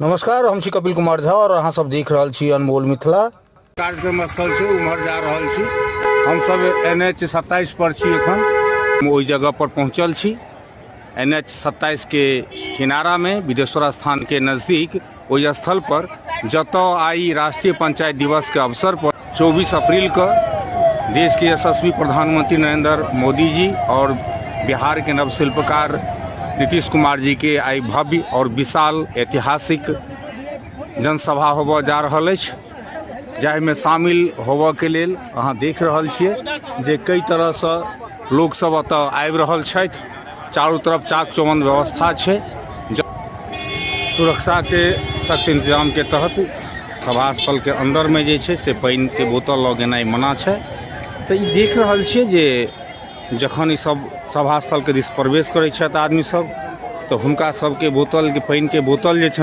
नमस्कार, हम छी कपिल कुमार झा और अहाँ सब देख रहल छी अनमोल मिथिला। कार्यक्रम स्थल से उम्हर जा रहल छी। हम सब NH 27 पर छी एखन ओहि जगह पर पहुंचल छी। NH 27 के किनारा में बिदेश्वर स्थान के नज़दीक ओहि स्थल पर जतऽ आई राष्ट्रीय पंचायत दिवस के अवसर पर 24 अप्रैल को देश के यशस्वी प्रधानमंत्री नरेंद्र मोदी जी और बिहार के नवशिल्पकार नीतीश कुमार जी के आई भव्य और विशाल ऐतिहासिक जनसभा होबऽ जा रहल अछि, जाहिमे शामिल होबऽ के लेल अहाँ देख रहल छियै जे कई तरह से लोग सब एतऽ आबि रहल छथि। चारों तरफ चाक चौबंद व्यवस्था छै। सुरक्षा के सख्त इंतजाम के तहत सभा स्थल के अंदर में जे छै से पानि के बोतल लऽ गेनाइ मना छै। तऽ ई देख रहल छियै जे जखन ई सब सभा स्थल के दिस प्रवेश करै छथि आदमी सब तऽ हुनका सबके बोतल के पानि के बोतल जे छै